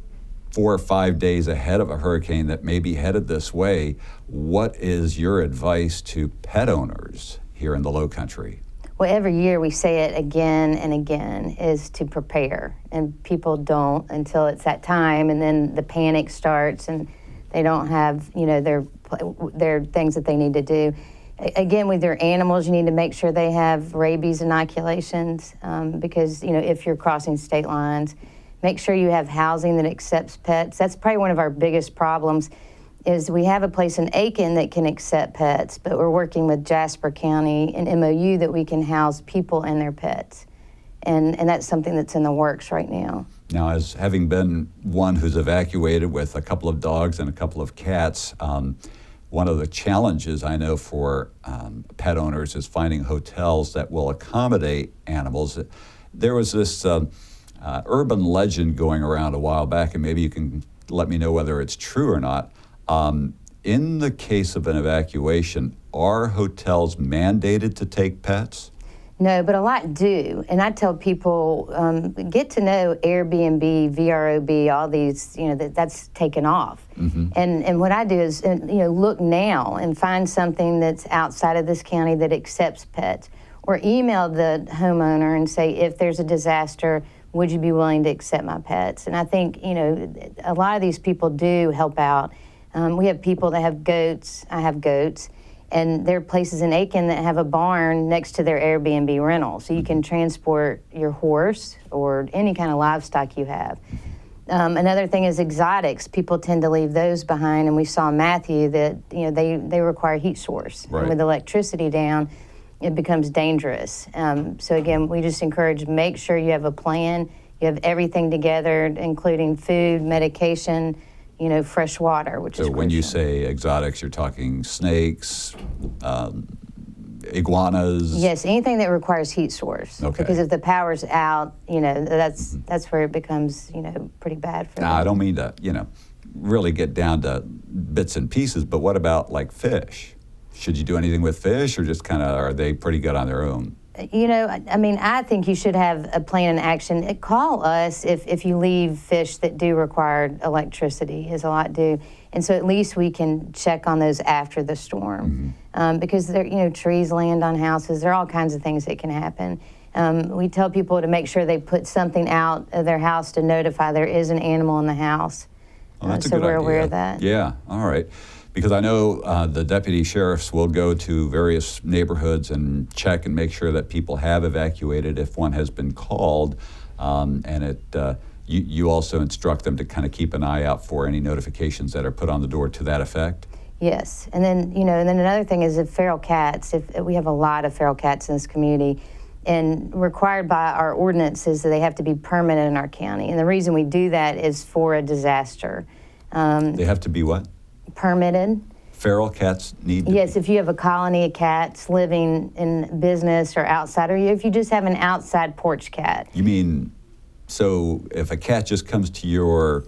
4 or 5 days ahead of a hurricane that may be headed this way, what is your advice to pet owners here in the Lowcountry? Well, every year we say it again and again, is to prepare. And people don't until it's that time, and then the panic starts and they don't have, you know, their things that they need to do. Again, with your animals, you need to make sure they have rabies inoculations because, you know, if you're crossing state lines, make sure you have housing that accepts pets. That's probably one of our biggest problems is we have a place in Aiken that can accept pets, but we're working with Jasper County and MOU that we can house people and their pets. And that's something that's in the works right now. Now, as having been one who's evacuated with a couple of dogs and a couple of cats, one of the challenges I know for pet owners is finding hotels that will accommodate animals. There was this urban legend going around a while back, and maybe you can let me know whether it's true or not. In the case of an evacuation, are hotels mandated to take pets? No, but a lot do. And I tell people, get to know Airbnb, VRBO, all these, you know, that's taken off. Mm-hmm. And what I do is, you know, look now and find something that's outside of this county that accepts pets. Or email the homeowner and say, if there's a disaster, would you be willing to accept my pets? And I think, you know, a lot of these people do help out. We have people that have goats. I have goats. And there are places in Aiken that have a barn next to their Airbnb rental. So you can transport your horse or any kind of livestock you have. Another thing is exotics. People tend to leave those behind. And we saw in Matthew that, you know, they require heat source. Right. And with electricity down, it becomes dangerous. So again, we just encourage, make sure you have a plan. You have everything together, including food, medication, you know, fresh water, which is So when you crucial. say exotics, you're talking snakes, iguanas? Yes, anything that requires heat source. Okay. Because if the power's out, you know, that's where it becomes, you know, pretty bad for them. Now, I don't mean to, you know, really get down to bits and pieces, but what about like fish? Should you do anything with fish, or just kind of are they pretty good on their own? You know, I mean, I think you should have a plan in action. Call us if you leave fish that do require electricity, as a lot do. And so at least we can check on those after the storm. Mm-hmm. Because, you know, trees land on houses. There are all kinds of things that can happen. We tell people to make sure they put something out of their house to notify there is an animal in the house. Oh, that's a so good we're idea. aware of that. Yeah, all right. Because I know the deputy sheriffs will go to various neighborhoods and check and make sure that people have evacuated if one has been called. And you also instruct them to kind of keep an eye out for any notifications that are put on the door to that effect? Yes, and then, you know, and then another thing is if feral cats, if we have a lot of feral cats in this community, and required by our ordinances that they have to be permanent in our county. And the reason we do that is for a disaster. They have to be what? Permitted. Feral cats need to Yes, be. if you have a colony of cats living in business or outside, or if you just have an outside porch cat. You mean, so if a cat just comes to your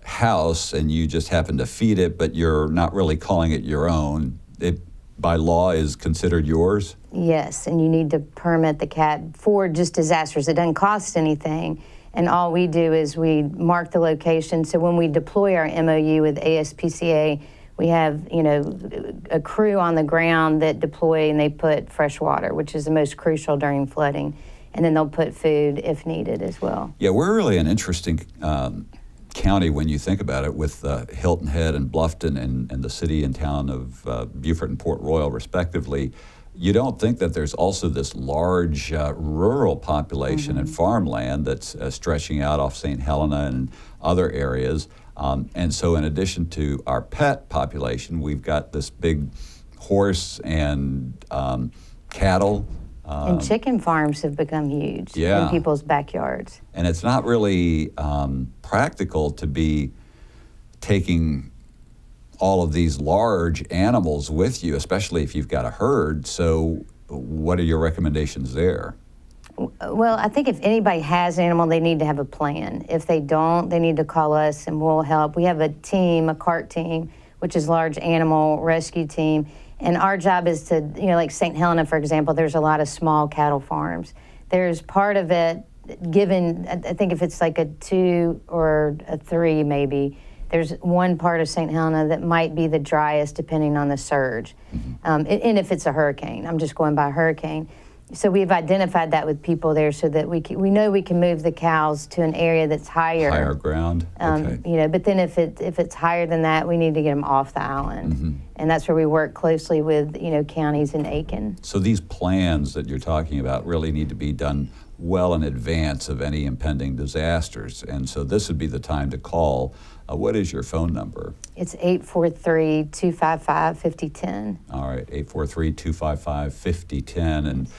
house and you just happen to feed it, but you're not really calling it your own, it by law is considered yours? Yes, and you need to permit the cat for just disasters. It doesn't cost anything. And all we do is we mark the location. So when we deploy our MOU with ASPCA, we have, you know, a crew on the ground that deploy and they put fresh water, which is the most crucial during flooding. And then they'll put food if needed as well. Yeah, we're really an interesting county when you think about it, with Hilton Head and Bluffton and the city and town of Beaufort and Port Royal, respectively. You don't think that there's also this large rural population and farmland that's stretching out off St. Helena and other areas. And so in addition to our pet population, we've got this big horse and cattle. And chicken farms have become huge Yeah. in people's backyards. And it's not really practical to be taking all of these large animals with you, especially if you've got a herd. So what are your recommendations there? Well, I think if anybody has an animal, they need to have a plan. If they don't, they need to call us and we'll help. We have a team, a CART team, which is large animal rescue team. And our job is to, like St. Helena, for example, there's a lot of small cattle farms. There's part of it given, I think if it's like a 2 or a 3 maybe, there's one part of St. Helena that might be the driest depending on the surge. And if it's a hurricane, I'm just going by hurricane. So we've identified that with people there so that we know we can move the cows to an area that's higher. Higher ground, okay. But then if it's higher than that, we need to get them off the island. And that's where we work closely with, counties in Aiken. So these plans that you're talking about really need to be done well in advance of any impending disasters. And so this would be the time to call. What is your phone number? It's 843-255-5010. All right, 843-255-5010. And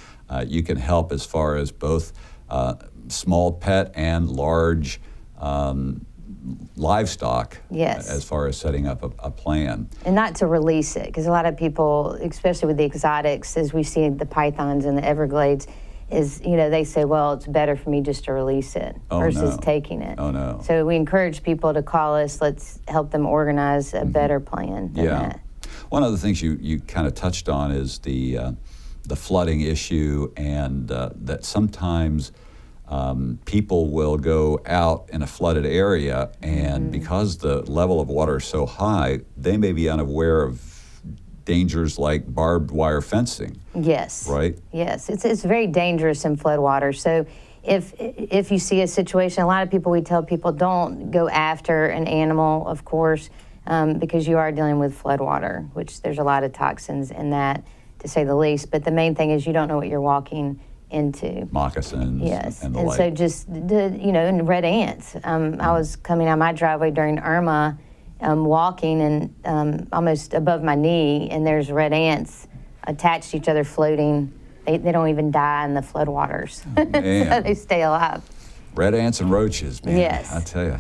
you can help as far as both small pet and large livestock. Yes. As far as setting up a plan. And not to release it, because a lot of people, especially with the exotics, as we see the pythons and the Everglades, is, they say, well, it's better for me just to release it versus taking it. Oh, no. So we encourage people to call us. Let's help them organize a better plan than that. One of the things you kind of touched on is the flooding issue, and that sometimes people will go out in a flooded area, and because the level of water is so high, they may be unaware of dangers like barbed wire fencing. Yes. Right? Yes, it's very dangerous in floodwaters. So if you see a situation, a lot of people, we tell people don't go after an animal, of course, because you are dealing with floodwater, which there's a lot of toxins in that, to say the least. But the main thing is you don't know what you're walking into. Moccasins. Yes, and the and like. so just and red ants. I was coming out my driveway during Irma, walking and almost above my knee, and there's red ants attached to each other floating. They don't even die in the floodwaters. So they stay alive. Red ants and roaches, man. Yes. I tell you,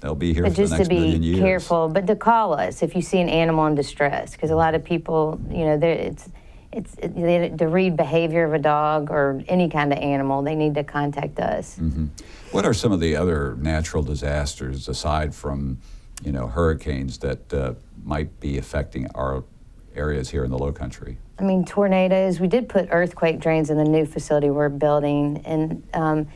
they'll be here But for the just next to million be years. careful, but to call us if you see an animal in distress, because a lot of people, to read behavior of a dog or any kind of animal, they need to contact us. What are some of the other natural disasters aside from, hurricanes that might be affecting our areas here in the Lowcountry? I mean, tornadoes. We did put earthquake drains in the new facility we're building, and and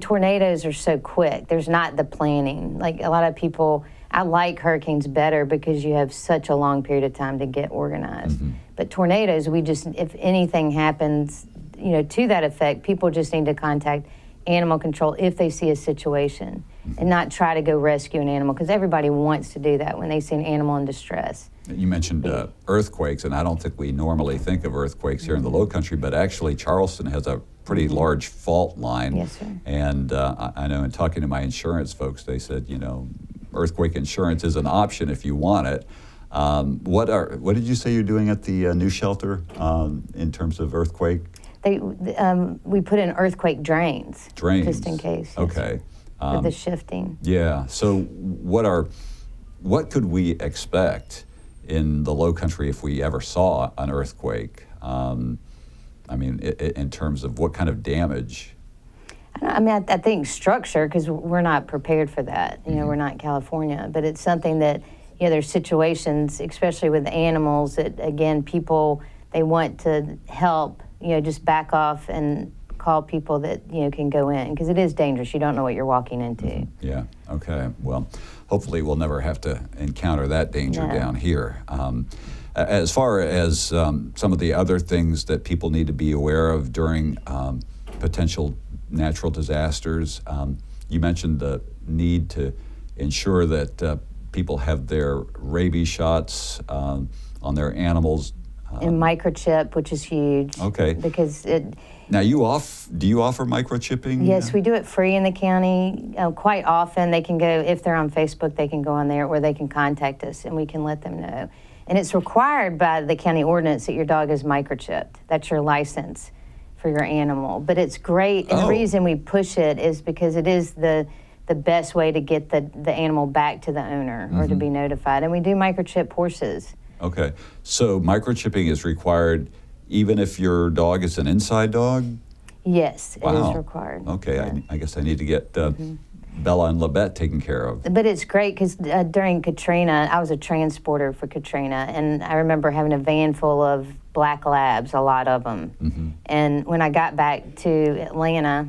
tornadoes are so quick. There's not the planning. Like a lot of people, I like hurricanes better because you have such a long period of time to get organized. But tornadoes, if anything happens, to that effect, people just need to contact animal control if they see a situation and not try to go rescue an animal, because everybody wants to do that when they see an animal in distress. You mentioned earthquakes, and I don't think we normally think of earthquakes here in the Lowcountry, but actually Charleston has a pretty large fault line. Yes, sir. And I know in talking to my insurance folks, they said, earthquake insurance is an option if you want it. What did you say you're doing at the new shelter in terms of earthquake? We put in earthquake drains. Drains. Just in case. Yes, okay. for the shifting. Yeah. So what could we expect in the Lowcountry if we ever saw an earthquake? In terms of what kind of damage? I think structure, because we're not prepared for that. We're not California, but it's something that, there's situations, especially with animals, that again, people, they want to help, just back off and call people that, can go in, because it is dangerous. You don't know what you're walking into. Yeah, okay. Well, hopefully we'll never have to encounter that danger down here. As far as some of the other things that people need to be aware of during potential natural disasters, you mentioned the need to ensure that people have their rabies shots on their animals. And microchip, which is huge. Okay. Because it... Now, do you offer microchipping? Yes, we do it free in the county. Quite often they can go, if they're on Facebook, they can go on there, or they can contact us and we can let them know. And it's required by the county ordinance that your dog is microchipped. That's your license for your animal. But it's great, and the reason we push it is because it is the best way to get the animal back to the owner or to be notified. And we do microchip horses. Okay, so microchipping is required even if your dog is an inside dog? Yes, Wow. it is required. Okay, Yeah. I guess I need to get Bella and Labette taken care of. But it's great because during Katrina, I was a transporter for Katrina, and I remember having a van full of black labs, a lot of them. And when I got back to Atlanta,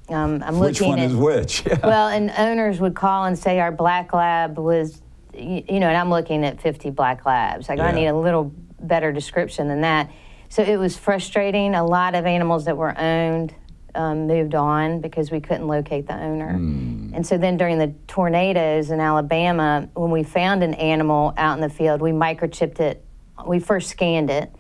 I'm Which looking one at is which? Yeah. well, and owners would call and say our black lab was, and I'm looking at 50 black labs. I go, I need a little better description than that. So it was frustrating. A lot of animals that were owned moved on because we couldn't locate the owner. And so then during the tornadoes in Alabama, when we found an animal out in the field, we microchipped it. We first scanned it,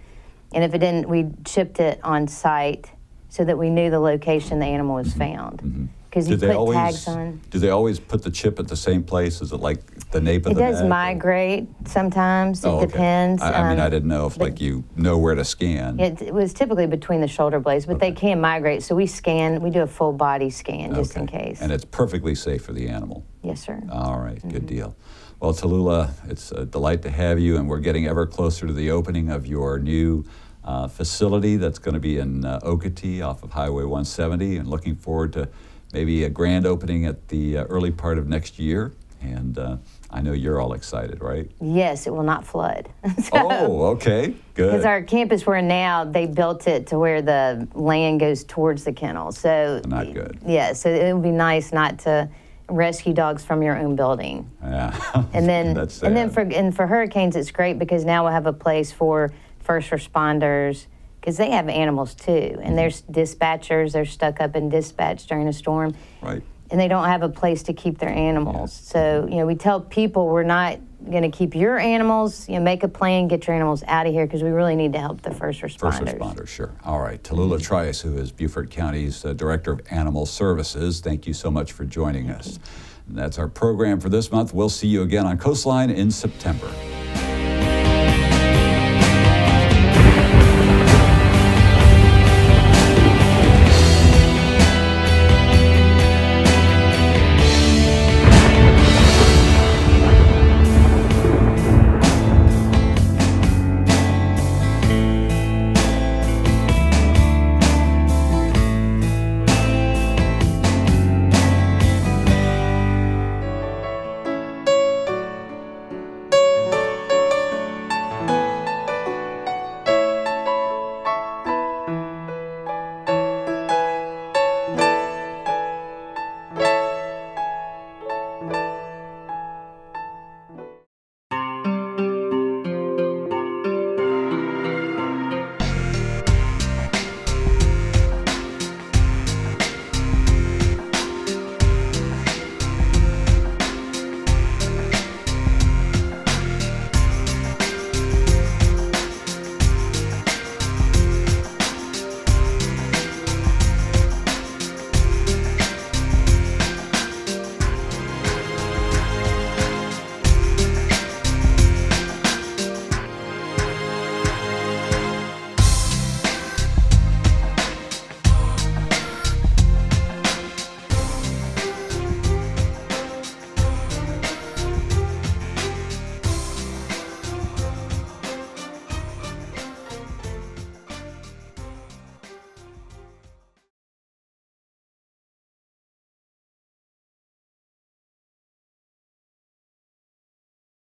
and if it didn't, we chipped it on site so that we knew the location the animal was found. Because you put tags on. Do they always put the chip at the same place? Is it like the nape of the neck? It does migrate sometimes. It depends. I mean, I didn't know if like you know where to scan. It was typically between the shoulder blades, but they can migrate. So we do a full body scan just in case. And it's perfectly safe for the animal. Yes, sir. All right, good deal. Well, Tallulah, it's a delight to have you, and we're getting ever closer to the opening of your new facility that's going to be in Okatee off of Highway 170, and looking forward to maybe a grand opening at the early part of next year. And I know you're all excited, right? Yes, it will not flood. Okay, good. Because our campus we're in now, they built it to where the land goes towards the kennel. So Not good. Yeah, so it would be nice not to rescue dogs from your own building. Yeah. And then That's sad. for hurricanes, it's great because now we'll have a place for first responders, because they have animals too, and there's dispatchers. They're stuck up in dispatch during a storm, Right. and they don't have a place to keep their animals. So we tell people we're not going to keep your animals. Make a plan, get your animals out of here, because we really need to help the first responders. First responders, sure. All right, Tallulah Trice, who is Beaufort County's Director of Animal Services, thank you so much for joining us. And that's our program for this month. We'll see you again on Coastline in September.